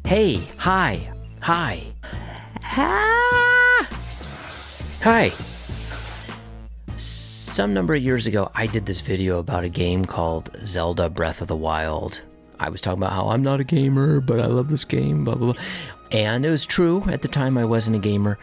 Hey, hi, ah, hi. Some number of years ago, I did this video about a game called Zelda Breath of the Wild. I was talking about how I'm not a gamer, but I love this game, blah, blah, blah. And it was true. At the time, I wasn't a gamer.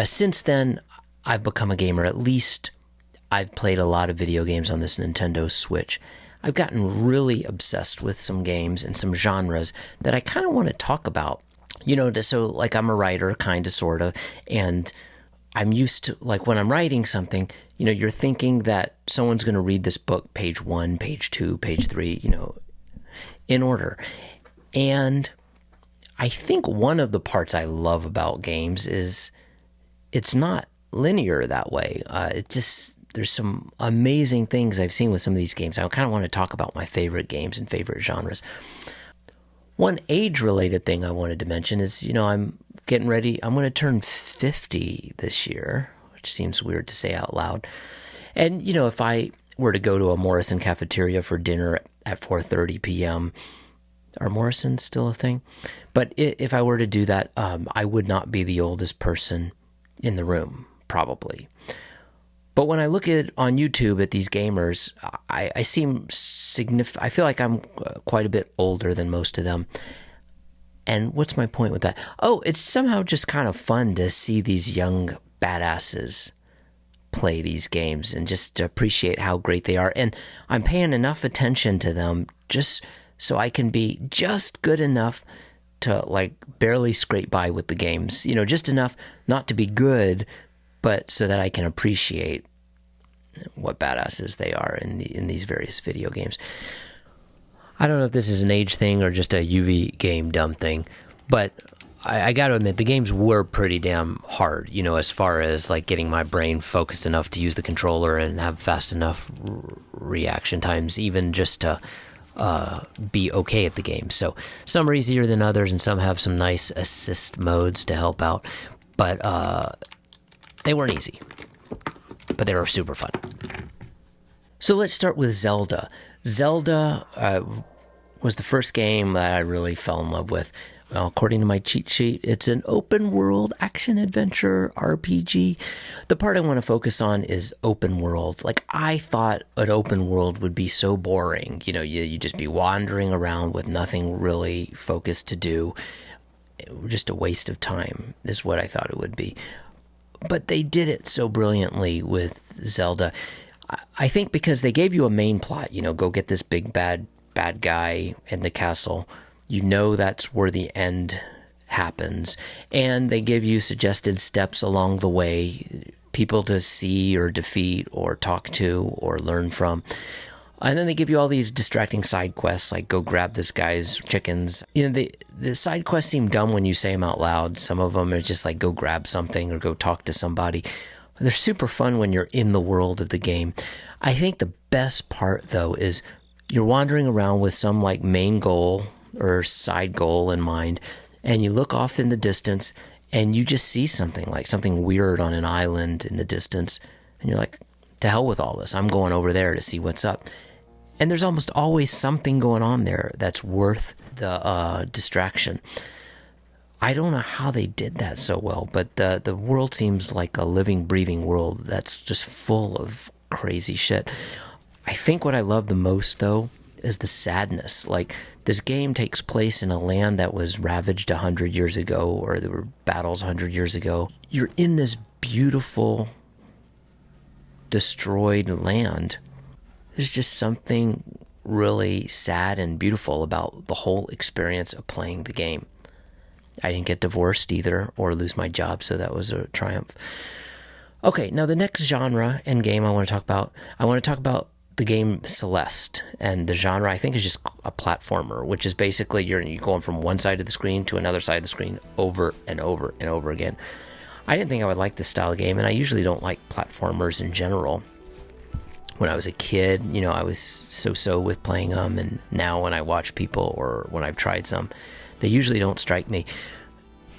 Since then, I've become a gamer. At least I've played a lot of video games on this Nintendo Switch. I've gotten really obsessed with some games and some genres that I kind of want to talk about. You know, so like I'm a writer, kind of, sort of, and I'm used to, like when I'm writing something, you know, you're thinking that someone's going to read this book, page 1, page 2, page 3, you know, in order. And I think one of the parts I love about games is it's not linear that way. There's some amazing things I've seen with some of these games. I kind of want to talk about my favorite games and favorite genres. One age-related thing I wanted to mention is, you know, I'm getting ready. I'm going to turn 50 this year, which seems weird to say out loud. And, you know, if I were to go to a Morrison cafeteria for dinner at 4:30 p.m., are Morrisons still a thing? But if I were to do that, I would not be the oldest person in the room, probably. But when I look at on YouTube at these gamers, I seem significant. I feel like I'm quite a bit older than most of them. And what's my point with that? Oh, it's somehow just kind of fun to see these young badasses play these games and just to appreciate how great they are. And I'm paying enough attention to them just so I can be just good enough to like barely scrape by with the games. You know, just enough not to be good, but so that I can appreciate what badasses they are in these various video games. I don't know if this is an age thing or just a Yuvi game dumb thing, but I got to admit the games were pretty damn hard, you know, as far as like getting my brain focused enough to use the controller and have fast enough reaction times, even just to be okay at the game. So some are easier than others and some have some nice assist modes to help out, but they weren't easy, but they were super fun. So let's start with Zelda. Zelda was the first game that I really fell in love with. Well, according to my cheat sheet, it's an open world action adventure RPG. The part I want to focus on is open world. Like, I thought an open world would be so boring. You know, you just be wandering around with nothing really focused to do. Just a waste of time is what I thought it would be. But they did it so brilliantly with Zelda. I think because they gave you a main plot, you know, go get this big bad guy in the castle. You know that's where the end happens. And they give you suggested steps along the way, people to see or defeat or talk to or learn from. And then they give you all these distracting side quests, like go grab this guy's chickens. You know, the side quests seem dumb when you say them out loud. Some of them are just like go grab something or go talk to somebody. They're super fun when you're in the world of the game. I think the best part, though, is you're wandering around with some like main goal or side goal in mind, and you look off in the distance and you just see something like something weird on an island in the distance. And you're like, to hell with all this. I'm going over there to see what's up. And there's almost always something going on there that's worth the distraction. I don't know how they did that so well, but the world seems like a living, breathing world that's just full of crazy shit. I think what I love the most, though, is the sadness. Like, this game takes place in a land that was ravaged 100 years ago, or there were battles 100 years ago. You're in this beautiful, destroyed land. There's just something really sad and beautiful about the whole experience of playing the game. I didn't get divorced either or lose my job, so that was a triumph. Okay, now the next genre and game I want to talk about the game Celeste. And the genre, I think, is just a platformer, which is basically you're going from one side of the screen to another side of the screen over and over and over again. I didn't think I would like this style of game, and I usually don't like platformers in general. When I was a kid, you know, I was so with playing them, and now when I watch people or when I've tried some, they usually don't strike me.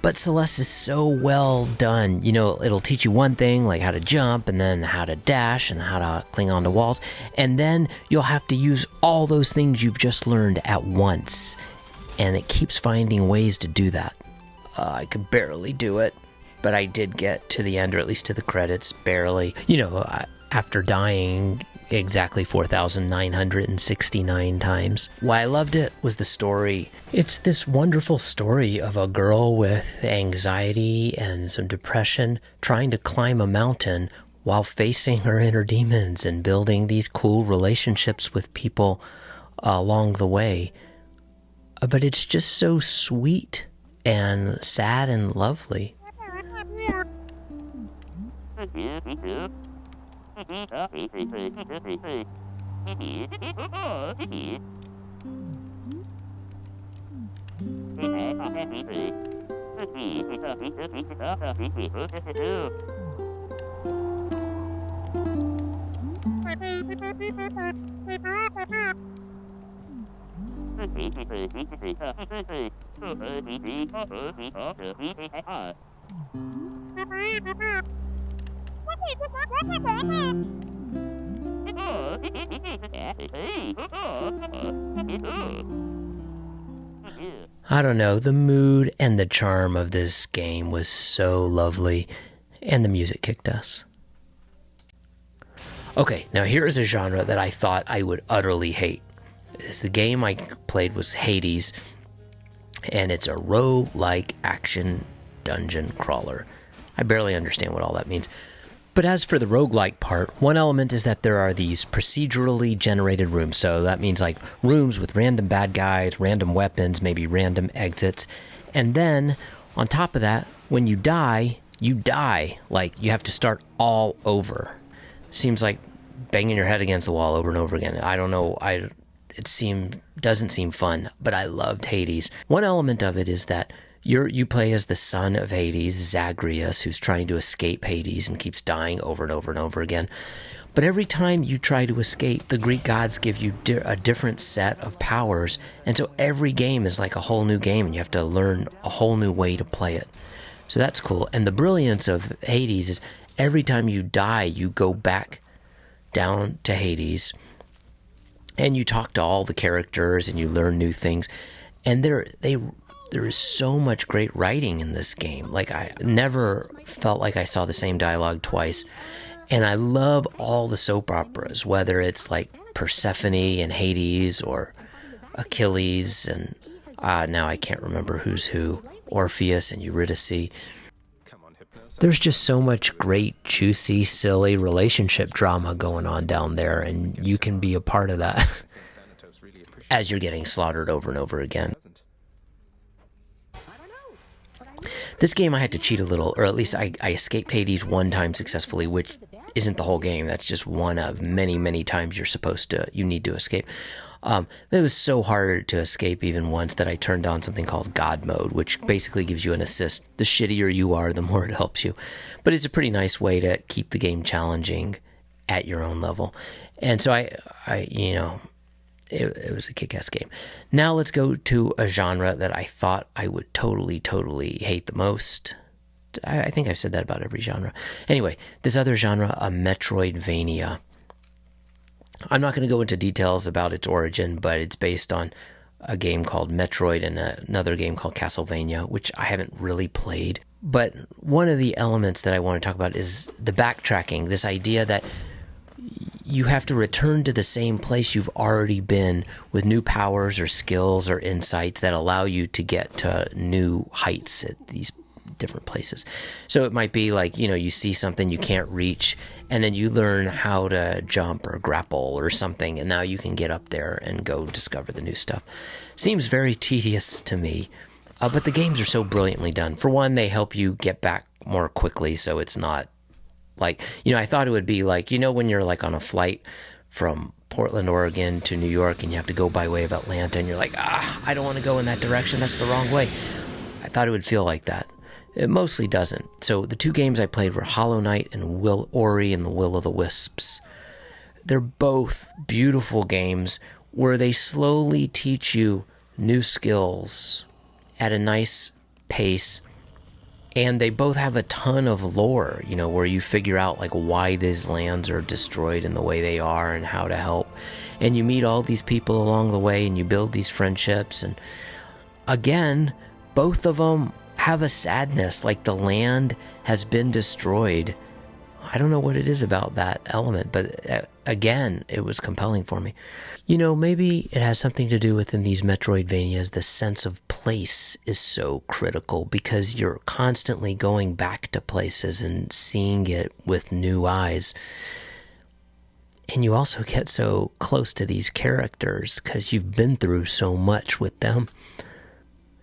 But Celeste is so well done. You know, it'll teach you one thing, like how to jump, and then how to dash, and how to cling onto walls. And then you'll have to use all those things you've just learned at once. and it keeps finding ways to do that. I could barely do it, but I did get to the end, or at least to the credits, barely. After dying exactly 4,969 times. Why I loved it was the story. It's this wonderful story of a girl with anxiety and some depression trying to climb a mountain while facing her inner demons and building these cool relationships with people along the way. But it's just so sweet and sad and lovely. I don't know, the mood and the charm of this game was so lovely, and the music kicked ass. Okay, now here is a genre that I thought I would utterly hate. The game I played was Hades, and it's a roguelike action dungeon crawler. I barely understand what all that means. But as for the roguelike part, one element is that there are these procedurally generated rooms. So that means like rooms with random bad guys, random weapons, maybe random exits. And then on top of that, when you die, you die. Like you have to start all over. Seems like banging your head against the wall over and over again. I don't know. Doesn't seem fun, but I loved Hades. One element of it is that you play as the son of Hades, Zagreus, who's trying to escape Hades and keeps dying over and over and over again. But every time you try to escape, the Greek gods give you a different set of powers, and so every game is like a whole new game, and you have to learn a whole new way to play it. So that's cool. And the brilliance of Hades is every time you die, you go back down to Hades, and you talk to all the characters, and you learn new things. And there is so much great writing in this game. Like, I never felt like I saw the same dialogue twice. And I love all the soap operas, whether it's like Persephone and Hades or Achilles and now I can't remember who's who, Orpheus and Eurydice. There's just so much great, juicy, silly relationship drama going on down there, and you can be a part of that as you're getting slaughtered over and over again. This game I had to cheat a little, or at least I escaped Hades one time successfully, which isn't the whole game. That's just one of many, many times you need to escape. It was so hard to escape even once that I turned on something called God Mode, which basically gives you an assist. The shittier you are, the more it helps you. But it's a pretty nice way to keep the game challenging at your own level. And so it was a kick-ass game. Now let's go to a genre that I thought I would totally, totally hate the most. I think I've said that about every genre. Anyway, this other genre, a Metroidvania. I'm not going to go into details about its origin, but it's based on a game called Metroid and another game called Castlevania, which I haven't really played. But one of the elements that I want to talk about is the backtracking, this idea that you have to return to the same place you've already been with new powers or skills or insights that allow you to get to new heights at these different places. So it might be like, you see something you can't reach, and then you learn how to jump or grapple or something, and now you can get up there and go discover the new stuff. Seems very tedious to me, but the games are so brilliantly done. For one, they help you get back more quickly, so it's not like, I thought it would be like, when you're like on a flight from Portland, Oregon to New York, and you have to go by way of Atlanta, and you're like, I don't want to go in that direction, that's the wrong way. I thought it would feel like that. It mostly doesn't. So the two games I played were Hollow Knight and Ori and the Will of the Wisps. They're both beautiful games where they slowly teach you new skills at a nice pace, and they both have a ton of lore, where you figure out like why these lands are destroyed in the way they are and how to help. And you meet all these people along the way, and you build these friendships, and again, both of them have a sadness, like the land has been destroyed. I don't know what it is about that element, but again, it was compelling for me. You know, maybe it has something to do with, in these Metroidvanias, the sense of place is so critical because you're constantly going back to places and seeing it with new eyes. And you also get so close to these characters because you've been through so much with them.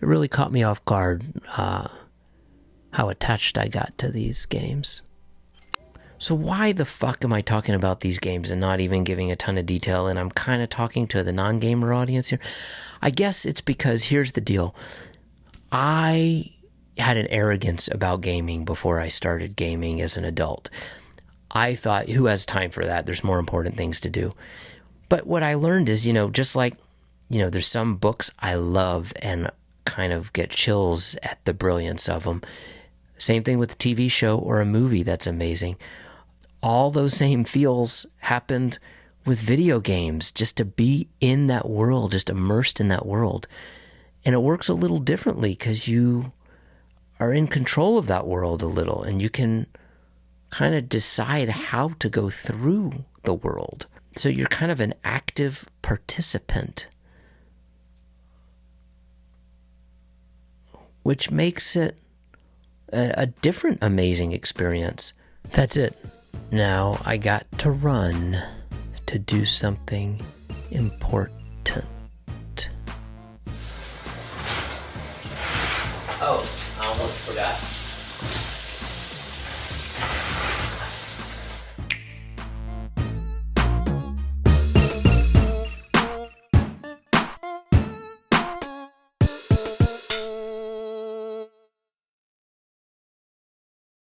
It really caught me off guard how attached I got to these games. So why the fuck am I talking about these games and not even giving a ton of detail, and I'm kind of talking to the non-gamer audience here? I guess it's because here's the deal. I had an arrogance about gaming before I started gaming as an adult. I thought, who has time for that? There's more important things to do. But what I learned is, just like, there's some books I love and kind of get chills at the brilliance of them. Same thing with a TV show or a movie that's amazing. All those same feels happened with video games, just to be in that world, just immersed in that world. And it works a little differently because you are in control of that world a little, and you can kind of decide how to go through the world. So you're kind of an active participant, which makes it a different amazing experience. That's it. Now I got to run to do something important. Oh, I almost forgot.